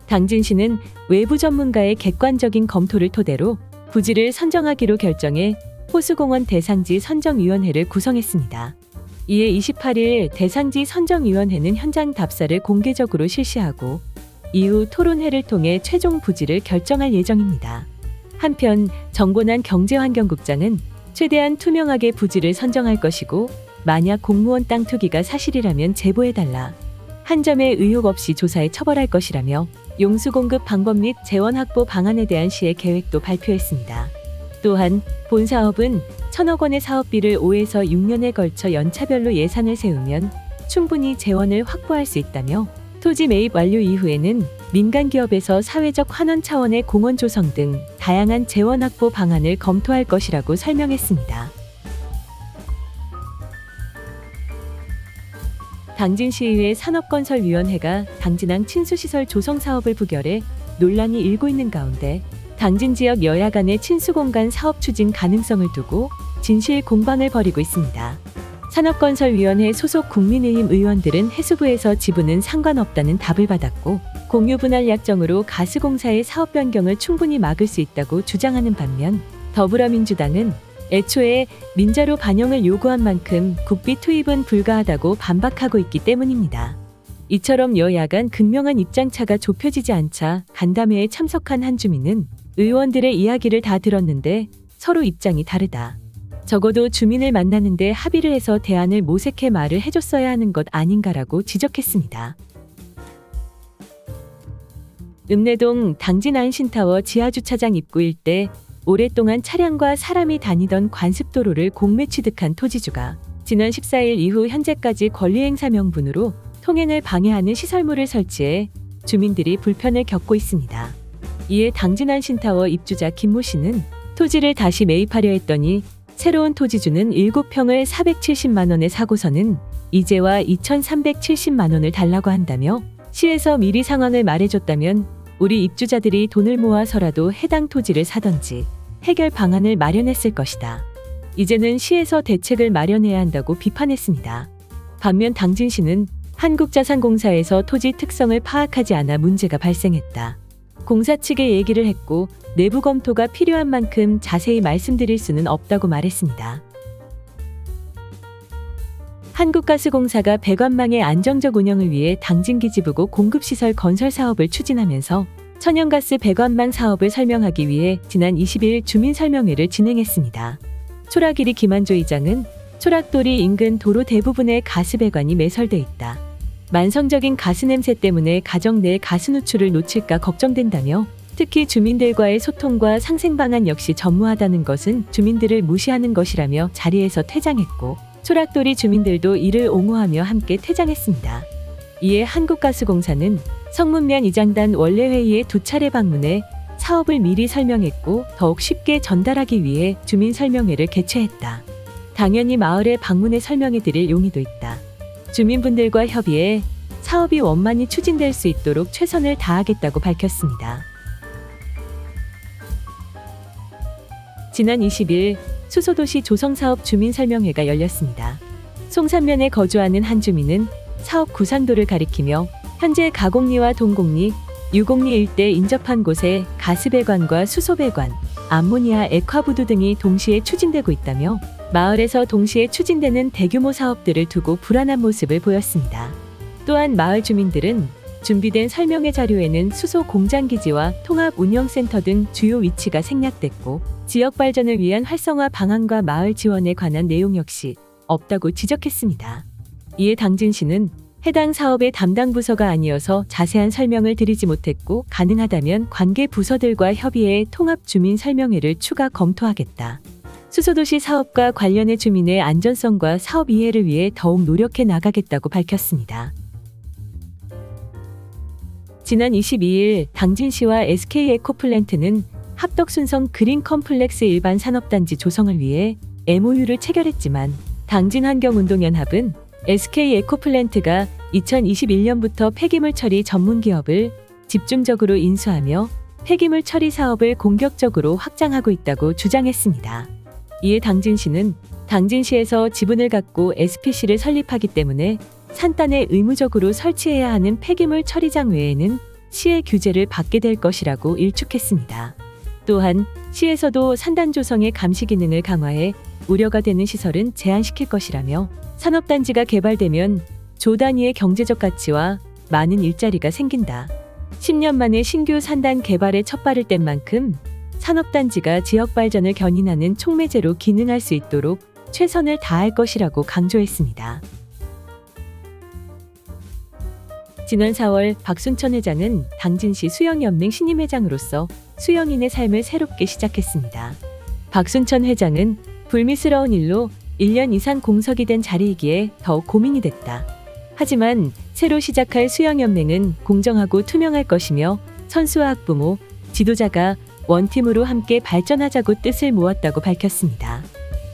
당진시는 외부 전문가의 객관적인 검토를 토대로 부지를 선정하기로 결정해 호수공원 대상지 선정위원회를 구성했습니다. 이에 28일 대상지 선정위원회는 현장 답사를 공개적으로 실시하고 이후 토론회를 통해 최종 부지를 결정할 예정입니다. 한편 정권한 경제환경국장은 최대한 투명하게 부지를 선정할 것이고 만약 공무원 땅 투기가 사실이라면 제보해달라. 한 점의 의혹 없이 조사해 처벌할 것이라며 용수 공급 방법 및 재원 확보 방안에 대한 시의 계획도 발표했습니다. 또한 본 사업은 1,000억 원의 사업비를 5에서 6년에 걸쳐 연차별로 예산을 세우면 충분히 재원을 확보할 수 있다며 토지 매입 완료 이후에는 민간 기업에서 사회적 환원 차원의 공원 조성 등 다양한 재원 확보 방안을 검토할 것이라고 설명했습니다. 당진시의회 산업건설위원회가 당진항 친수시설 조성 사업을 부결해 논란이 일고 있는 가운데 당진 지역 여야 간의 친수공간 사업 추진 가능성을 두고 진실 공방을 벌이고 있습니다. 산업건설위원회 소속 국민의힘 의원들은 해수부에서 지분은 상관없다는 답을 받았고 공유분할 약정으로 가스공사의 사업 변경을 충분히 막을 수 있다고 주장하는 반면 더불어민주당은 애초에 민자로 반영을 요구한 만큼 국비 투입은 불가하다고 반박하고 있기 때문입니다. 이처럼 여야 간 극명한 입장차가 좁혀지지 않자 간담회에 참석한 한 주민은 의원들의 이야기를 다 들었는데 서로 입장이 다르다. 적어도 주민을 만나는데 합의를 해서 대안을 모색해 말을 해줬어야 하는 것 아닌가라고 지적했습니다. 읍내동 당진 안신타워 지하주차장 입구 일대 오랫동안 차량과 사람이 다니던 관습도로를 공매 취득한 토지주가 지난 14일 이후 현재까지 권리행사 명분으로 통행을 방해하는 시설물을 설치해 주민들이 불편을 겪고 있습니다. 이에 당진 안신타워 입주자 김모 씨는 토지를 다시 매입하려 했더니 새로운 토지주는 7평을 470만 원에 사고서는 이제와 2,370만 원을 달라고 한다며 시에서 미리 상황을 말해줬다면 우리 입주자들이 돈을 모아서라도 해당 토지를 사던지 해결 방안을 마련했을 것이다. 이제는 시에서 대책을 마련해야 한다고 비판했습니다. 반면 당진시는 한국자산공사에서 토지 특성을 파악하지 않아 문제가 발생했다. 공사 측에 얘기를 했고 내부 검토가 필요한 만큼 자세히 말씀드릴 수는 없다고 말했습니다. 한국가스공사가 배관망의 안정적 운영을 위해 당진기지부고 공급시설 건설 사업을 추진하면서 천연가스 배관망 사업을 설명하기 위해 지난 20일 주민설명회를 진행했습니다. 초락일이 김한조 이장은 초락도리 인근 도로 대부분에 가스 배관이 매설돼 있다. 만성적인 가스 냄새 때문에 가정 내 가스 누출을 놓칠까 걱정된다며 특히 주민들과의 소통과 상생 방안 역시 전무하다는 것은 주민들을 무시하는 것이라며 자리에서 퇴장했고 초락도리 주민들도 이를 옹호하며 함께 퇴장했습니다. 이에 한국가스공사는 성문면 이장단 원래회의에 2차례 방문해 사업을 미리 설명했고 더욱 쉽게 전달하기 위해 주민설명회를 개최했다. 당연히 마을에 방문해 설명해드릴 용의도 있다. 주민분들과 협의해 사업이 원만히 추진될 수 있도록 최선을 다하겠다고 밝혔습니다. 지난 20일 수소도시 조성사업 주민설명회가 열렸습니다. 송산면에 거주하는 한 주민은 사업 구상도를 가리키며 현재 가곡리와 동곡리, 유곡리 일대 인접한 곳에 가스배관과 수소배관, 암모니아 액화부두 등이 동시에 추진되고 있다며 마을에서 동시에 추진되는 대규모 사업들을 두고 불안한 모습을 보였습니다. 또한 마을 주민들은 준비된 설명회 자료에는 수소 공장기지와 통합운영센터 등 주요 위치가 생략됐고 지역 발전을 위한 활성화 방안과 마을 지원에 관한 내용 역시 없다고 지적했습니다. 이에 당진시는 해당 사업의 담당 부서가 아니어서 자세한 설명을 드리지 못했고 가능하다면 관계 부서들과 협의해 통합 주민 설명회를 추가 검토하겠다. 수소도시 사업과 관련해 주민의 안전성과 사업 이해를 위해 더욱 노력해 나가겠다고 밝혔습니다. 지난 22일 당진시와 SK에코플랜트는 합덕순성 그린컴플렉스 일반 산업단지 조성을 위해 MOU를 체결했지만 당진환경운동연합은 SK에코플랜트가 2021년부터 폐기물 처리 전문 기업을 집중적으로 인수하며 폐기물 처리 사업을 공격적으로 확장하고 있다고 주장했습니다. 이에 당진시는 당진시에서 지분을 갖고 SPC를 설립하기 때문에 산단에 의무적으로 설치해야 하는 폐기물 처리장 외에는 시의 규제를 받게 될 것이라고 일축했습니다. 또한 시에서도 산단 조성의 감시 기능을 강화해 우려가 되는 시설은 제한시킬 것이라며 산업단지가 개발되면 조 단위의 경제적 가치와 많은 일자리가 생긴다. 10년 만에 신규 산단 개발에 첫발을 뗀 만큼 산업단지가 지역 발전을 견인하는 촉매제로 기능할 수 있도록 최선을 다할 것이라고 강조했습니다. 지난 4월 박순천 회장은 당진시 수영연맹 신임 회장으로서 수영인의 삶을 새롭게 시작했습니다. 박순천 회장은 불미스러운 일로 1년 이상 공석이 된 자리이기에 더욱 고민이 됐다. 하지만 새로 시작할 수영연맹은 공정하고 투명할 것이며 선수와 학부모, 지도자가 원팀으로 함께 발전하자고 뜻을 모았다고 밝혔습니다.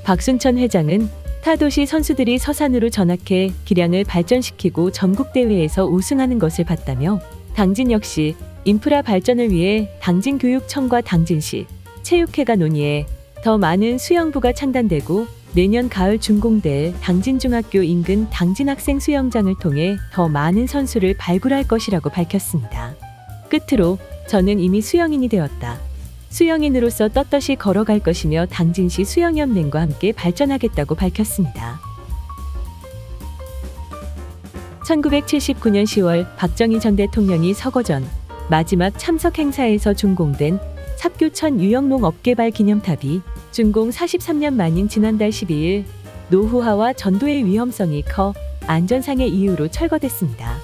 박순천 회장은 타 도시 선수들이 서산으로 전학해 기량을 발전시키고 전국대회에서 우승하는 것을 봤다며 당진 역시 인프라 발전을 위해 당진교육청과 당진시 체육회가 논의해 더 많은 수영부가 창단되고 내년 가을 준공될 당진중학교 인근 당진학생 수영장을 통해 더 많은 선수를 발굴할 것이라고 밝혔습니다. 끝으로 저는 이미 수영인이 되었다. 수영인으로서 떳떳이 걸어갈 것이며 당진시 수영연맹과 함께 발전하겠다고 밝혔습니다. 1979년 10월 박정희 전 대통령이 서거 전 마지막 참석 행사에서 준공된 삽교천 유형농업개발 기념탑이 준공 43년 만인 지난달 12일 노후화와 전도의 위험성이 커 안전상의 이유로 철거됐습니다.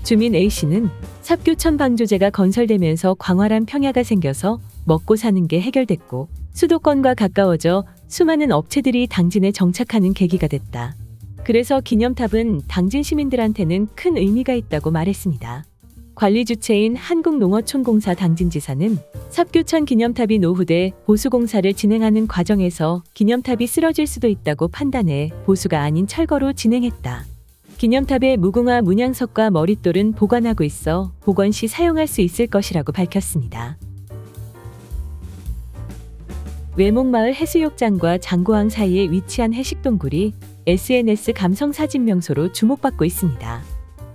주민 A씨는 삽교천 방조제가 건설되면서 광활한 평야가 생겨서 먹고 사는 게 해결됐고 수도권과 가까워져 수많은 업체들이 당진에 정착하는 계기가 됐다. 그래서 기념탑은 당진 시민들한테는 큰 의미가 있다고 말했습니다. 관리 주체인 한국농어촌공사 당진지사는 삽교천 기념탑이 노후돼 보수공사를 진행하는 과정에서 기념탑이 쓰러질 수도 있다고 판단해 보수가 아닌 철거로 진행했다. 기념탑의 무궁화 문양석과 머릿돌은 보관하고 있어 복원 시 사용할 수 있을 것이라고 밝혔습니다. 외목마을 해수욕장과 장고항 사이에 위치한 해식동굴이 SNS 감성 사진 명소로 주목받고 있습니다.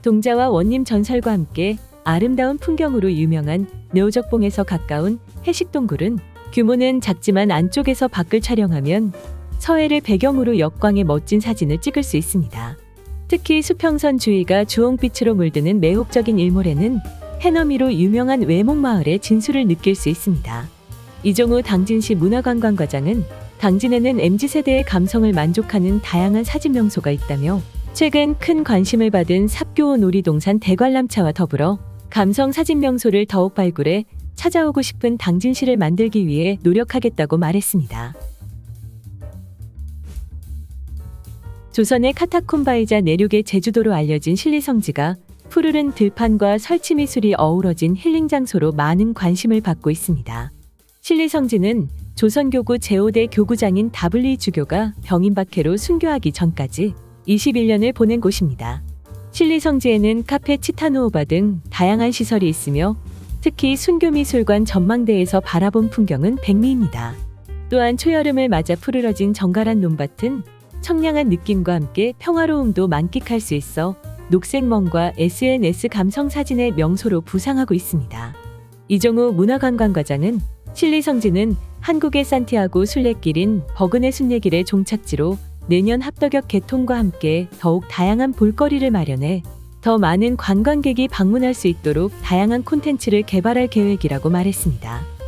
동자와 원님 전설과 함께 아름다운 풍경으로 유명한 묘적봉에서 가까운 해식동굴은 규모는 작지만 안쪽에서 밖을 촬영하면 서해를 배경으로 역광의 멋진 사진을 찍을 수 있습니다. 특히 수평선 주위가 주홍빛으로 물드는 매혹적인 일몰에는 해넘이로 유명한 외목마을의 진수를 느낄 수 있습니다. 이종우 당진시 문화관광과장은 당진에는 MZ세대의 감성을 만족하는 다양한 사진 명소가 있다며 최근 큰 관심을 받은 삽교호 놀이동산 대관람차와 더불어 감성 사진 명소를 더욱 발굴해 찾아오고 싶은 당진시를 만들기 위해 노력하겠다고 말했습니다. 조선의 카타콤바이자 내륙의 제주도로 알려진 신리성지가 푸르른 들판과 설치 미술이 어우러진 힐링 장소로 많은 관심을 받고 있습니다. 신리성지는 조선교구 제5대 교구장인 다블리 주교가 병인박해로 순교하기 전까지 21년을 보낸 곳입니다. 신리성지에는 카페 치타누오바 등 다양한 시설이 있으며 특히 순교미술관 전망대에서 바라본 풍경은 백미입니다. 또한 초여름을 맞아 푸르러진 정갈한 논밭은 청량한 느낌과 함께 평화로움도 만끽할 수 있어 녹색멍과 SNS 감성 사진의 명소로 부상하고 있습니다. 이종우 문화관광과장은 신리성지는 한국의 산티아고 순례길인 버그네 순례길의 종착지로 내년 합덕역 개통과 함께 더욱 다양한 볼거리를 마련해 더 많은 관광객이 방문할 수 있도록 다양한 콘텐츠를 개발할 계획이라고 말했습니다.